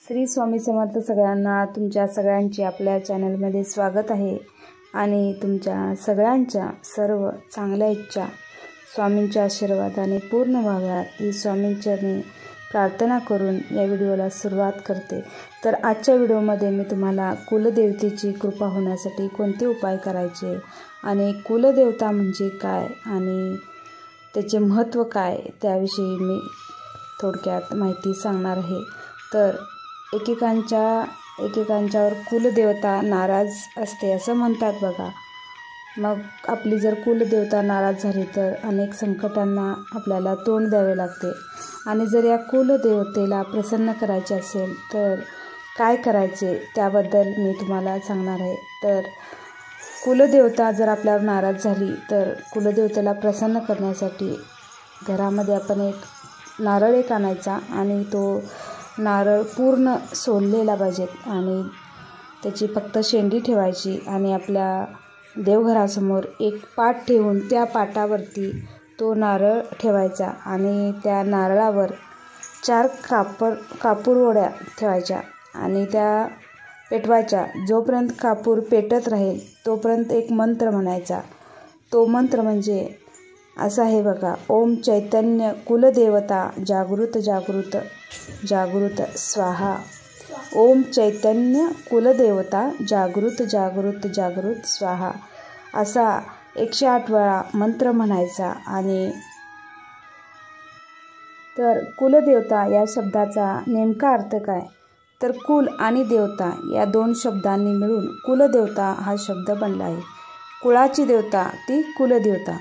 श्री स्वामी समर्थ सगळ्यांना तुमच्या सगळ्यांचे आपल्या चॅनलमध्ये स्वागत आहे आणि तुमच्या सगळ्यांच्या सर्व चांगल्या इच्छा स्वामींच्या आशीर्वादाने पूर्ण व्हाव्यात ही स्वामींचरणी प्रार्थना करून या व्हिडिओला सुरुवात करते। तर आजच्या व्हिडिओमध्ये मी तुम्हाला कुलदेवतेची कृपा होण्यासाठी कोणते उपाय करायचे आणि कुलदेवता म्हणजे काय आणि त्याचे महत्त्व काय त्याविषयी मी थोडक्यात माहिती सांगणार आहे। तर एकेकांच्यावर कुलदेवता नाराज असते असं म्हणतात बघा। मग आपली जर कुलदेवता नाराज झाली तर अनेक संकटांना आपल्याला तोंड द्यावे लागते आणि जर या कुलदेवतेला प्रसन्न करायचे असेल तर काय करायचे त्याबद्दल मी तुम्हाला सांगणार आहे। तर कुलदेवता जर आपल्यावर नाराज झाली तर कुलदेवतेला प्रसन्न करण्यासाठी घरामध्ये आपण एक नारळ आणायचा आणि तो नारळ पूर्ण सोललेला पाहिजे आणि त्याची फक्त शेंडी ठेवायची आणि आपल्या देवघरासमोर एक पाट ठेवून त्या पाटावरती तो नारळ ठेवायचा आणि त्या नारळावर 4 कापूर ओढ्या ठेवायच्या आणि त्या पेटवायच्या। जोपर्यंत कापूर पेटत राहील तोपर्यंत एक मंत्र म्हणायचा। तो मंत्र म्हणजे असा आहे बघा, ओम चैतन्य कुलदेवता जागृत जागृत जागृत स्वाहा। ओम चैतन्य कुलदेवता जागृत जागृत जागृत स्वाहा असा 108 वेळा मंत्र म्हणायचा। आणि तर कुलदेवता या शब्दाचा नेमका अर्थ काय, तर कुल आणि देवता या 2 शब्दांनी मिळून कुलदेवता हा शब्द बनला आहे। कुळाची देवता ती कुलदेवता।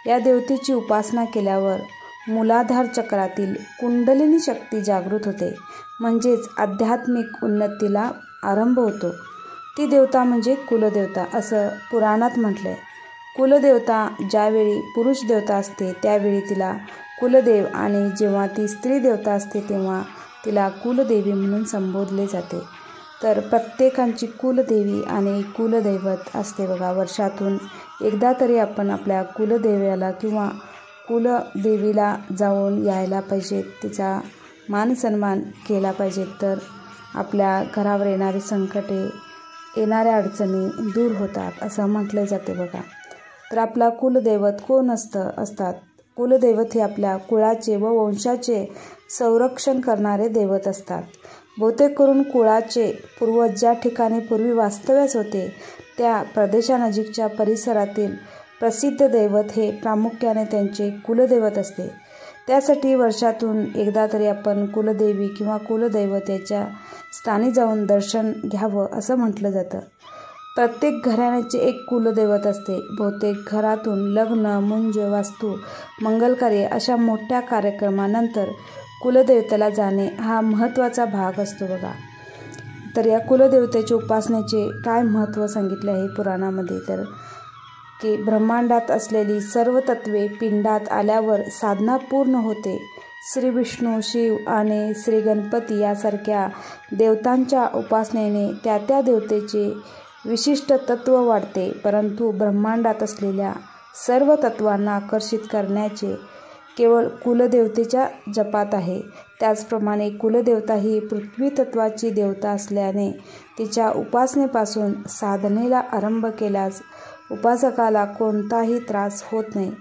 या देवतेची उपासना केल्यावर मूलाधार चक्रातील कुंडलिनी शक्ती जागृत होते, म्हणजेच आध्यात्मिक उन्नतीला आरंभ होतो। ती देवता म्हणजे कुलदेवता असं पुराणात म्हटलंय। कुलदेवता ज्यावेळी पुरुष देवता असते त्यावेळी तिला कुलदेव आणि जेव्हा ती स्त्री देवता असते तेव्हा तिला कुलदेवी म्हणून संबोधले जाते। तर प्रत्येकाची कुलदेवी आणि कुलदैवत असते बघा। वर्षातून एकदा तरी आपण आपल्या कुलदेवाला किंवा कुलदेवीला जाऊन यायला पाहिजे, तिचा मानसन्मान केला पाहिजे, तर आपल्या घरावर येणारी संकटे येणाऱ्या अडचणी दूर होतात असं म्हटले जाते बघा। तर आपला कुलदैवत कोण असतात, कुलदैवत हे आपल्या कुळाचे व वंशाचे संरक्षण करणारे दैवत असतात। बहुतेक करून कुळाचे पूर्वज ज्या ठिकाणी पूर्वी वास्तव्यास होते त्या प्रदेशानजीकच्या परिसरातील प्रसिद्ध दैवत हे प्रामुख्याने त्यांचे कुलदैवत असते। त्यासाठी वर्षातून एकदा तरी आपण कुलदेवी किंवा कुलदैवत याच्या स्थानी जाऊन दर्शन घ्यावं असं म्हटलं जातं। प्रत्येक घराण्याचे एक कुलदैवत असते। बहुतेक घरातून लग्न, मुंज, वास्तू, मंगलकार्य अशा मोठ्या कार्यक्रमानंतर कुलदेवतेला जाणे हा महत्त्वाचा भाग असतो बघा। तर या कुलदेवतेच्या उपासनेचे काय महत्त्व सांगितले आहे पुराणामध्ये, तर की ब्रह्मांडात असलेली सर्व तत्वे पिंडात आल्यावर साधना पूर्ण होते। श्री विष्णू, शिव आणि श्री गणपती यासारख्या देवतांच्या उपासनेने त्या देवतेचे विशिष्ट तत्व वाढते, परंतु ब्रह्मांडात असलेल्या सर्व तत्वांना आकर्षित करण्याचे केवळ कुलदेवतेच्या जपात आहे। त्याचप्रमाणे कुलदेवता ही पृथ्वी तत्वाची देवता असल्याने तिच्या उपासनेपासून साधनेला आरंभ केल्यास उपासकाला कोणताही त्रास होत नाही।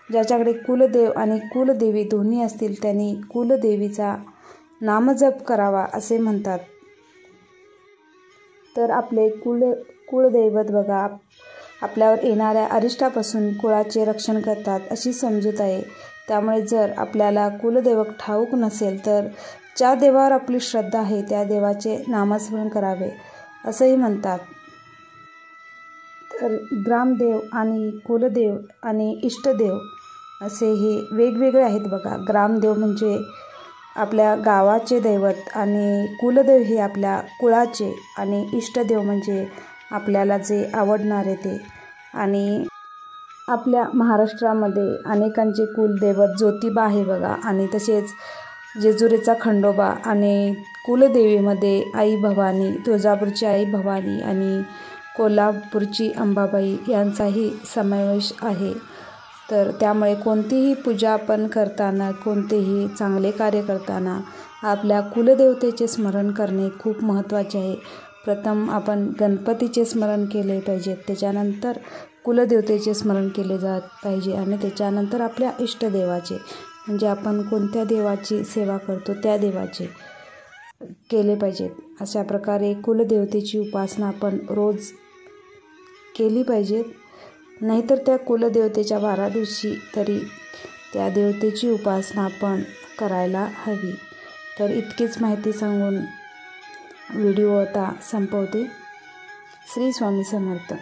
ज्याच्याकडे कुलदेव आणि कुलदेवी दोन्ही असतील त्यांनी कुलदेवीचा नामजप करावा असे म्हणतात। तर आपले कुलदैवत बघा आपल्यावर येणाऱ्या अरिष्टापासून कुळाचे रक्षण करतात अशी समजूत आहे। त्यामुळे जर आपल्याला कुलदैवत ठाऊक नसेल तर ज्या देवावर आपली श्रद्धा आहे त्या देवाचे नामस्मरण करावे असंही म्हणतात। तर ग्रामदेव आणि कुलदेव आणि इष्टदेव असे हे वेगवेगळे आहेत बघा। ग्रामदेव म्हणजे आपल्या गावाचे दैवत आणि कुलदेव हे आपल्या कुळाचे आणि इष्टदेव म्हणजे आपल्याला जे आवडणारे ते। आणि आपल्या महाराष्ट्रामध्ये अनेकांचे कुलदैवत ज्योतिबा आहे बघा आणि तसेच जेजुरीचा खंडोबा आणि कुलदेवीमध्ये आई भवानी, तुळजापूरची आई भवानी आणि कोल्हापूरची अंबाबाई यांचाही समावेश आहे। तर त्यामुळे कोणतीही पूजा आपण करताना, कोणतेही चांगले कार्य करताना आपल्या कुलदेवतेचे स्मरण करणे खूप महत्त्वाचे आहे. प्रथम आपण गणपतीचे स्मरण केले पाहिजे, त्याच्यानंतर कुलदेवतेचे स्मरण केले जात पाहिजे आणि त्याच्यानंतर आपल्या इष्टदेवाचे, म्हणजे आपण कोणत्या देवाची सेवा करतो त्या देवाचे केले पाहिजेत. अशा प्रकारे कुलदेवतेची उपासना आपण रोज केली पाहिजे. नाहीतर त्या कुलदेवतेच्या 12 दिवशी तरी त्या देवतेची उपासना आपण करायला हवी. तर इतकीच माहिती सांगून व्हिडिओ आता संपवते. श्री स्वामी समर्थ.